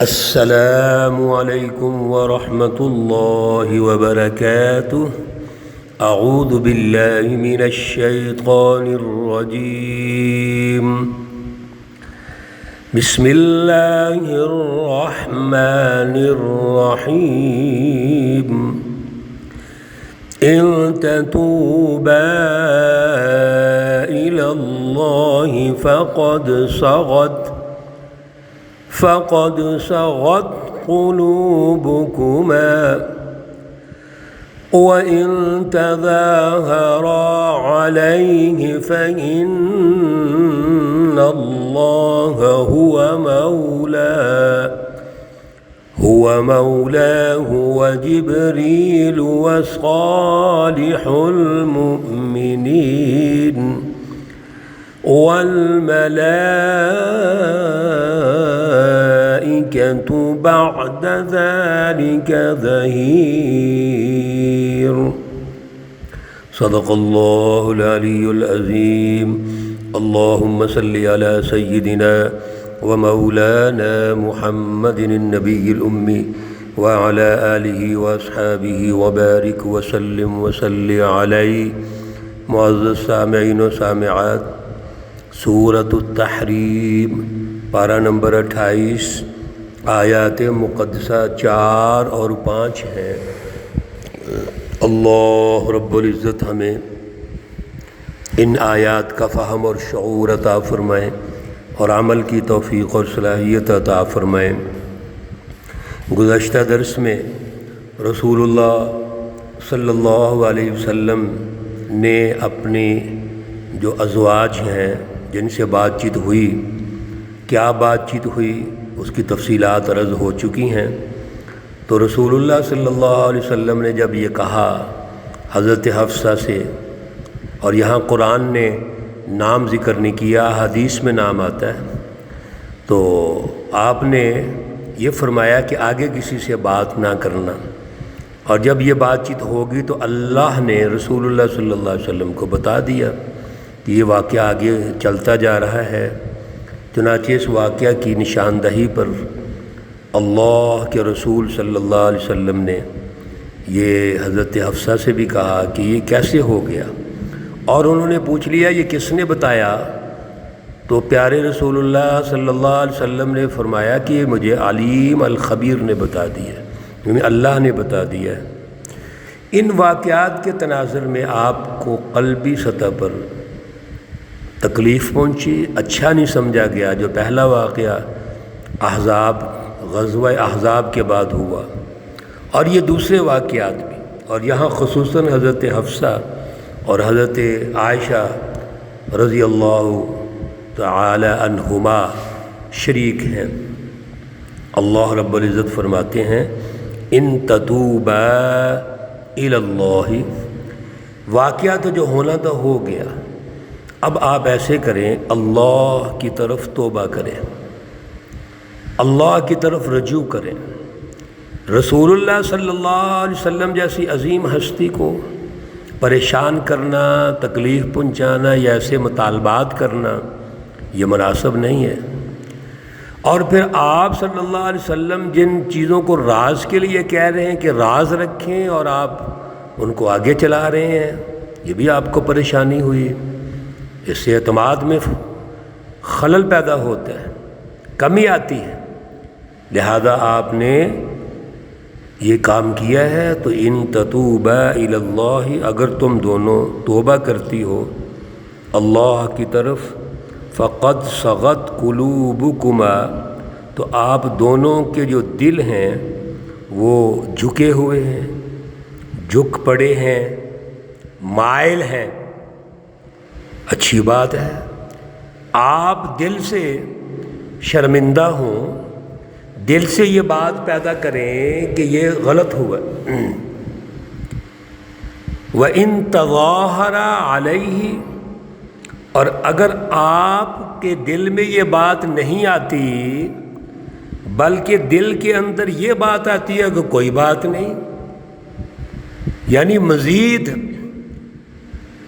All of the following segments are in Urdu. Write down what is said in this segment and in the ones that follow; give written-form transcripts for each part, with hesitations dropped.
السلام علیکم ورحمۃ اللہ وبرکاتہ۔ اعوذ باللہ من الشیطان الرجیم۔ بسم اللہ الرحمن الرحیم۔ ان تتوبا الی اللہ فقد صغت قلوبكما وإن تظاهرا عليه فإن الله هو مولاه وجبريل وصالح المؤمنين والملائكة بعد ذلك ظهير۔ صدق اللہ العلی العظیم۔ اللہم صل علی سیدنا ومولانا محمد النبی الأمی وعلى آلہ واصحابہ وبارک وسلم وصلی علیہ۔ معزز سامعین و سامعات، سورۃ التحریم پارہ نمبر 28، آیات مقدسہ 4 اور 5 ہے۔ اللہ رب العزت ہمیں ان آیات کا فہم اور شعور عطا فرمائیں اور عمل کی توفیق اور صلاحیت عطا فرمائیں۔ گزشتہ درس میں رسول اللہ صلی اللہ علیہ وسلم نے اپنی جو ازواج ہیں جن سے بات چیت ہوئی، کیا بات چیت ہوئی، اس کی تفصیلات عرض ہو چکی ہیں۔ تو رسول اللہ صلی اللہ علیہ وسلم نے جب یہ کہا حضرت حفصہ سے، اور یہاں قرآن نے نام ذکر نہیں کیا، حدیث میں نام آتا ہے، تو آپ نے یہ فرمایا کہ آگے کسی سے بات نہ کرنا، اور جب یہ بات چیت ہوگی تو اللہ نے رسول اللہ صلی اللہ علیہ وسلم کو بتا دیا کہ یہ واقعہ آگے چلتا جا رہا ہے۔ چنانچہ اس واقعہ کی نشاندہی پر اللہ کے رسول صلی اللہ علیہ وسلم نے یہ حضرت حفصہ سے بھی کہا کہ یہ کیسے ہو گیا، اور انہوں نے پوچھ لیا یہ کس نے بتایا، تو پیارے رسول اللہ صلی اللہ علیہ وسلم نے فرمایا کہ یہ مجھے علیم الخبیر نے بتا دیا، یعنی اللہ نے بتا دیا۔ ان واقعات کے تناظر میں آپ کو قلبی سطح پر تکلیف پہنچی، اچھا نہیں سمجھا گیا جو پہلا واقعہ غزوہ احزاب کے بعد ہوا، اور یہ دوسرے واقعات بھی، اور یہاں خصوصاً حضرت حفصہ اور حضرت عائشہ رضی اللہ تعالی عنہما شریک ہیں۔ اللہ رب العزت فرماتے ہیں ان تتوبا الی اللہ، واقعہ تو جو ہونا تھا ہو گیا، اب آپ ایسے کریں، اللہ کی طرف توبہ کریں، اللہ کی طرف رجوع کریں۔ رسول اللہ صلی اللہ علیہ وسلم جیسی عظیم ہستی کو پریشان کرنا، تکلیف پہنچانا یا ایسے مطالبات کرنا یہ مناسب نہیں ہے۔ اور پھر آپ صلی اللہ علیہ وسلم جن چیزوں کو راز کے لیے کہہ رہے ہیں کہ راز رکھیں، اور آپ ان کو آگے چلا رہے ہیں، یہ بھی آپ کو پریشانی ہوئی، اس سے اعتماد میں خلل پیدا ہوتا ہے، کمی آتی ہے۔ لہذا آپ نے یہ کام کیا ہے، تو ان تتوبا الی اللہ، اگر تم دونوں توبہ کرتی ہو اللہ کی طرف، فقد صغت قلوبکما، تو آپ دونوں کے جو دل ہیں وہ جھکے ہوئے ہیں، جھک پڑے ہیں، مائل ہیں۔ اچھی بات ہے، آپ دل سے شرمندہ ہوں، دل سے یہ بات پیدا کریں کہ یہ غلط ہوا۔ وَإِن تَظَاهَرَ عَلَيْهِ، اور اگر آپ کے دل میں یہ بات نہیں آتی بلکہ دل کے اندر یہ بات آتی ہے کہ کوئی بات نہیں، یعنی مزید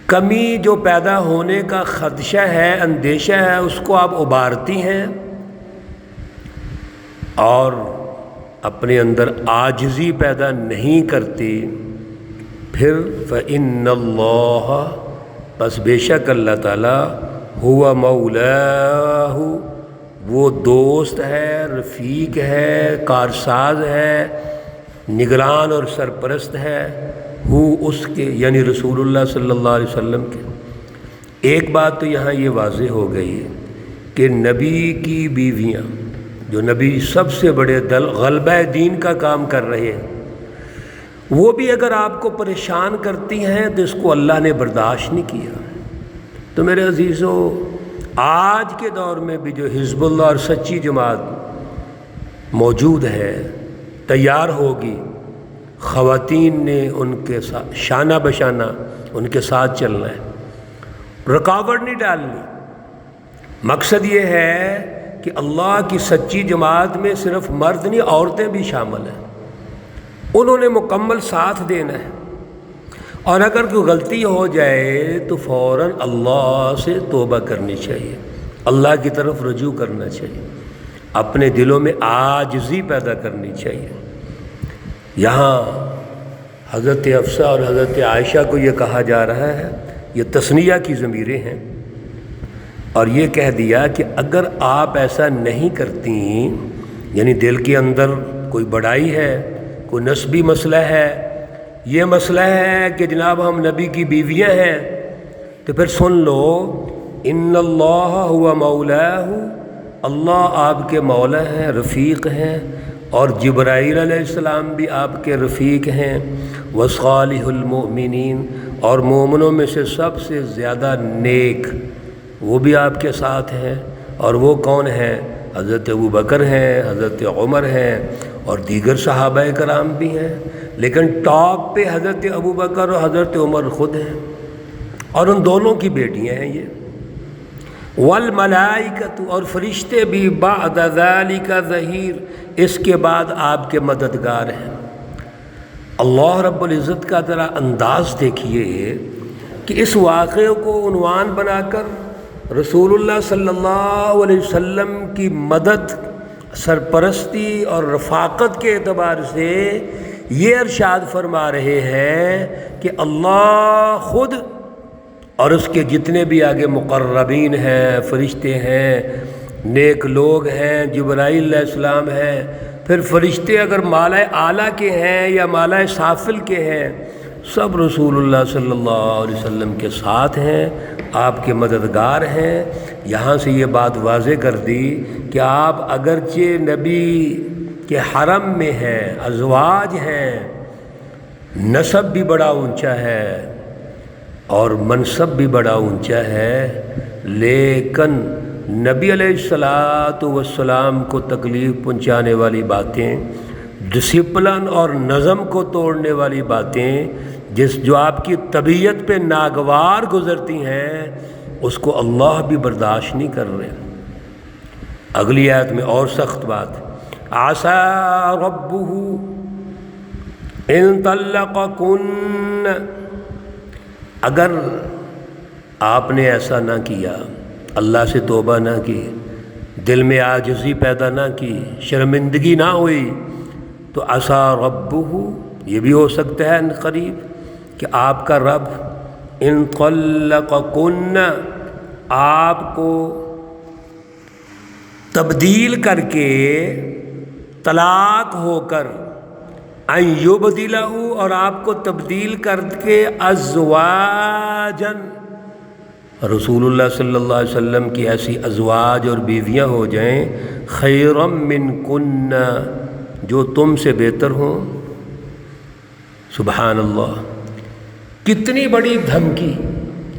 کمی جو پیدا ہونے کا خدشہ ہے، اندیشہ ہے، اس کو آپ ابھارتی ہیں، اور اپنے اندر عاجزی پیدا نہیں کرتی، پھر فَإِنَّ اللَّهَ، بس بے شک اللہ تعالیٰ، ہوا مولاہ، وہ دوست ہے، رفیق ہے، کارساز ہے، نگران اور سرپرست ہے، ہو اس کے یعنی رسول اللہ صلی اللہ علیہ وسلم کے۔ ایک بات تو یہاں یہ واضح ہو گئی کہ نبی کی بیویاں، جو نبی سب سے بڑے غلبہ دین کا کام کر رہے ہیں، وہ بھی اگر آپ کو پریشان کرتی ہیں تو اس کو اللہ نے برداشت نہیں کیا۔ تو میرے عزیزو، آج کے دور میں بھی جو حزب اللہ اور سچی جماعت موجود ہے، تیار ہوگی، خواتین نے ان کے ساتھ شانہ بشانہ ان کے ساتھ چلنا ہے، رکاوٹ نہیں ڈالنی۔ مقصد یہ ہے کہ اللہ کی سچی جماعت میں صرف مرد نہیں، عورتیں بھی شامل ہیں، انہوں نے مکمل ساتھ دینا ہے، اور اگر کوئی غلطی ہو جائے تو فوراً اللہ سے توبہ کرنی چاہیے، اللہ کی طرف رجوع کرنا چاہیے، اپنے دلوں میں عاجزی پیدا کرنی چاہیے۔ یہاں حضرت حفصہ اور حضرت عائشہ کو یہ کہا جا رہا ہے، یہ تثنیہ کی ضمیریں ہیں، اور یہ کہہ دیا کہ اگر آپ ایسا نہیں کرتی، یعنی دل کے اندر کوئی بڑائی ہے، کوئی نسبی مسئلہ ہے، یہ مسئلہ ہے کہ جناب ہم نبی کی بیویاں ہیں، تو پھر سن لو، ان اللہ ہوا مولاہ، اللہ آپ کے مولا ہیں، رفیق ہیں، اور جبرائیل علیہ السلام بھی آپ کے رفیق ہیں، وصالح المؤمنین، اور مومنوں میں سے سب سے زیادہ نیک وہ بھی آپ کے ساتھ ہیں، اور وہ کون ہیں؟ حضرت ابو بکر ہیں، حضرت عمر ہیں، اور دیگر صحابہ کرام بھی ہیں، لیکن ٹاپ پہ حضرت ابو بکر اور حضرت عمر خود ہیں، اور ان دونوں کی بیٹیاں ہیں یہ۔ والملائکۃ، اور فرشتے بھی بعد ذالک ظہیر، اس کے بعد آپ کے مددگار ہیں۔ اللہ رب العزت کا ذرا انداز دیکھیے کہ اس واقعے کو عنوان بنا کر رسول اللہ صلی اللہ علیہ وسلم کی مدد، سرپرستی اور رفاقت کے اعتبار سے یہ ارشاد فرما رہے ہیں کہ اللہ خود اور اس کے جتنے بھی آگے مقربین ہیں، فرشتے ہیں، نیک لوگ ہیں، جبرائیل علیہ السلام ہیں، پھر فرشتے اگر مالا اعلیٰ کے ہیں یا مالا سافل کے ہیں، سب رسول اللہ صلی اللہ علیہ وسلم کے ساتھ ہیں، آپ کے مددگار ہیں۔ یہاں سے یہ بات واضح کر دی کہ آپ اگرچہ نبی کے حرم میں ہیں، ازواج ہیں، نسب بھی بڑا اونچا ہے اور منصب بھی اونچا اونچا ہے، لیکن نبی علیہ السلام کو تکلیف پہنچانے والی باتیں، ڈسپلن اور نظم کو توڑنے والی باتیں، جو آپ کی طبیعت پہ ناگوار گزرتی ہیں، اس کو اللہ بھی برداشت نہیں کر رہے۔ اگلی آیت میں اور سخت بات، عَسَىٰ رَبُّهُ إِن طَلَّقَكُنَّ، اگر آپ نے ایسا نہ کیا، اللہ سے توبہ نہ کی، دل میں عاجزی پیدا نہ کی، شرمندگی نہ ہوئی، تو عَسَىٰ رَبُّهُ، یہ بھی ہو سکتا ہے ان قریب کہ آپ کا رب ان طلقکن، آپ کو تبدیل کر کے، طلاق ہو کر، ان یبدلہ، اور آپ کو تبدیل کر کے ازواجن، رسول اللہ صلی اللہ علیہ وسلم کی ایسی ازواج اور بیویاں ہو جائیں، خیرا منکن، جو تم سے بہتر ہوں۔ سبحان اللہ، کتنی بڑی دھمکی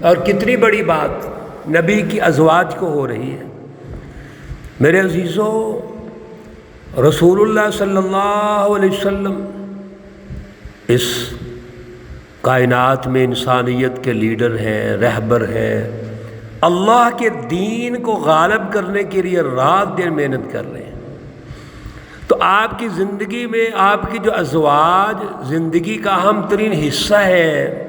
اور کتنی بڑی بات نبی کی ازواج کو ہو رہی ہے۔ میرے عزیزو، رسول اللہ صلی اللہ علیہ وسلم اس کائنات میں انسانیت کے لیڈر ہیں، رہبر ہیں، اللہ کے دین کو غالب کرنے کے لیے رات دن محنت کر رہے ہیں۔ تو آپ کی زندگی میں آپ کی جو ازواج زندگی کا اہم ترین حصہ ہے،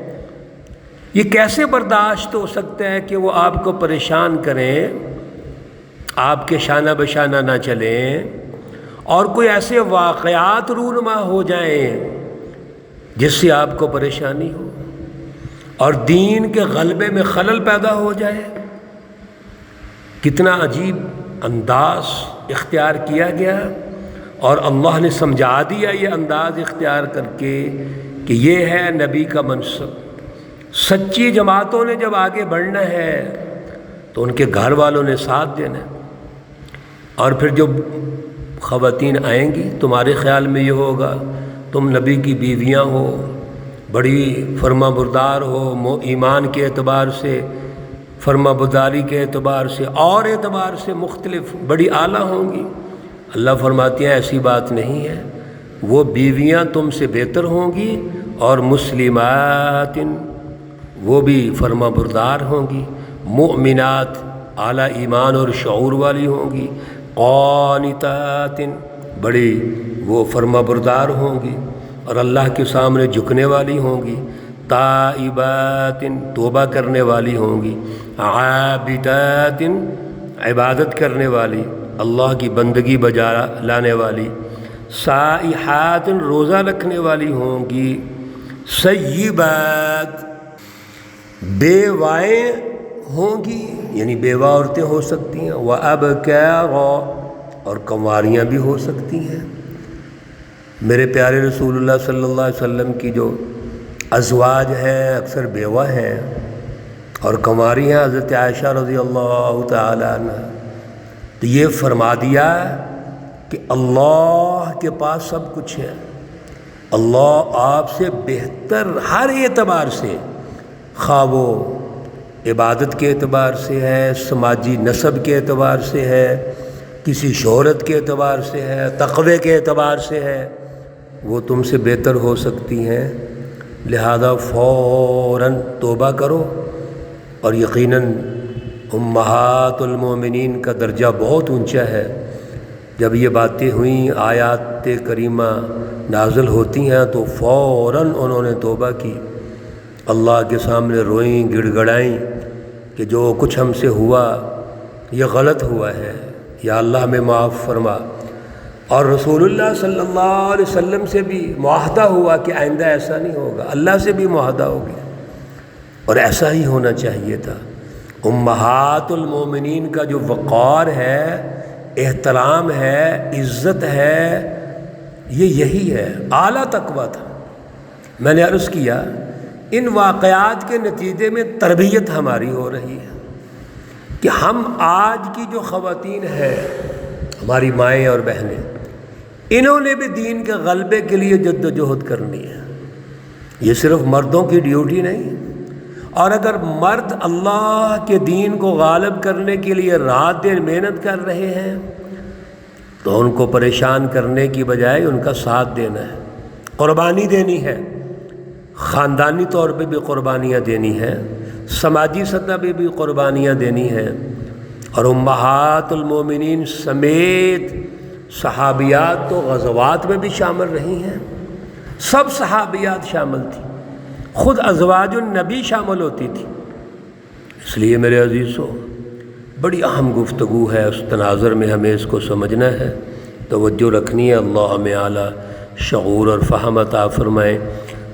یہ کیسے برداشت ہو سکتا ہے کہ وہ آپ کو پریشان کریں، آپ کے شانہ بشانہ نہ چلیں، اور کوئی ایسے واقعات رونما ہو جائیں جس سے آپ کو پریشانی ہو اور دین کے غلبے میں خلل پیدا ہو جائے۔ کتنا عجیب انداز اختیار کیا گیا، اور اللہ نے سمجھا دیا یہ انداز اختیار کر کے کہ یہ ہے نبی کا منصب۔ سچی جماعتوں نے جب آگے بڑھنا ہے تو ان کے گھر والوں نے ساتھ دینا ہے، اور پھر جو خواتین آئیں گی تمہارے خیال میں یہ ہوگا تم نبی کی بیویاں ہو، بڑی فرما بردار ہو، ایمان کے اعتبار سے، فرما برداری کے اعتبار سے اور اعتبار سے مختلف بڑی اعلیٰ ہوں گی۔ اللہ فرماتی ہیں ایسی بات نہیں ہے، وہ بیویاں تم سے بہتر ہوں گی، اور مسلمات وہ بھی فرما بردار ہوں گی، مؤمنات اعلیٰ ایمان اور شعور والی ہوں گی، قانتات بڑی وہ فرما بردار ہوں گی اور اللہ کے سامنے جھکنے والی ہوں گی، تائبات توبہ کرنے والی ہوں گی، عابدات عبادت کرنے والی، اللہ کی بندگی بجا لانے والی، سائحات روزہ رکھنے والی ہوں گی، سیبات بیوائیں ہوں گی، یعنی بیوہ عورتیں ہو سکتی ہیں، وَأَبْكَارًا اور کنواریاں بھی ہو سکتی ہیں۔ میرے پیارے رسول اللہ صلی اللہ علیہ وسلم کی جو ازواج ہیں اکثر بیوہ ہیں اور کنواری ہیں، حضرت عائشہ رضی اللہ تعالی عنہ۔ تو یہ فرما دیا کہ اللہ کے پاس سب کچھ ہے، اللہ آپ سے بہتر ہر اعتبار سے، خواہ وہ عبادت کے اعتبار سے ہے، سماجی نسب کے اعتبار سے ہے، کسی شہرت کے اعتبار سے ہے، تقوی کے اعتبار سے ہے، وہ تم سے بہتر ہو سکتی ہیں، لہذا فوراً توبہ کرو۔ اور یقیناً امہات المومنین کا درجہ بہت اونچا ہے۔ جب یہ باتیں ہوئیں، آیات کریمہ نازل ہوتی ہیں تو فوراً انہوں نے توبہ کی، اللہ کے سامنے روئیں، گڑ گڑائیں کہ جو کچھ ہم سے ہوا یہ غلط ہوا ہے، یا اللہ ہمیں معاف فرما۔ اور رسول اللہ صلی اللہ علیہ وسلم سے بھی معاہدہ ہوا کہ آئندہ ایسا نہیں ہوگا، اللہ سے بھی معاہدہ ہو گیا، اور ایسا ہی ہونا چاہیے تھا۔ امہات المومنین کا جو وقار ہے، احترام ہے، عزت ہے، یہی ہے، اعلیٰ تقویٰ تھا۔ میں نے عرض کیا ان واقعات کے نتیجے میں تربیت ہماری ہو رہی ہے کہ ہم آج کی جو خواتین ہیں، ہماری مائیں اور بہنیں، انہوں نے بھی دین کے غلبے کے لیے جد و جہد کرنی ہے۔ یہ صرف مردوں کی ڈیوٹی نہیں، اور اگر مرد اللہ کے دین کو غالب کرنے کے لیے رات دن محنت کر رہے ہیں تو ان کو پریشان کرنے کی بجائے ان کا ساتھ دینا ہے، قربانی دینی ہے، خاندانی طور پہ بھی قربانیاں دینی ہیں، سماجی سطح پہ بھی قربانیاں دینی ہیں۔ اور امہات المومنین سمیت صحابیات تو غزوات میں بھی شامل رہی ہیں، سب صحابیات شامل تھیں، خود ازواج النبی شامل ہوتی تھی۔ اس لیے میرے عزیزو بڑی اہم گفتگو ہے، اس تناظر میں ہمیں اس کو سمجھنا ہے، توجہ رکھنی ہے۔ اللہ ہمیں اعلیٰ شعور اور فہم عطا فرمائے۔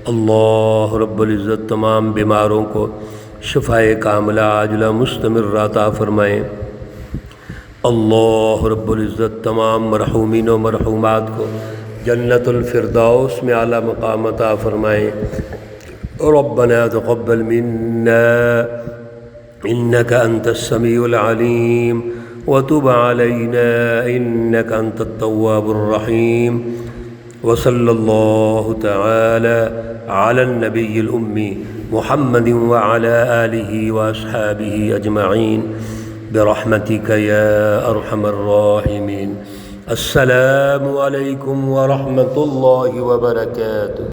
اللہ رب العزت تمام بیماروں کو شفائے کاملہ عاجلہ مستمر عطا فرمائے۔ اللہ رب العزت تمام مرحومین و مرحومات کو جنت الفردوس میں اعلیٰ مقام عطا فرمائے۔ ربنا تقبل منا انك انت السميع العليم وتب علينا انك انت التواب الرحيم، وصلى الله تعالى على النبي الأمي محمد وعلى آله وأصحابه أجمعين برحمتك يا أرحم الراحمين۔ السلام عليكم ورحمة الله وبركاته۔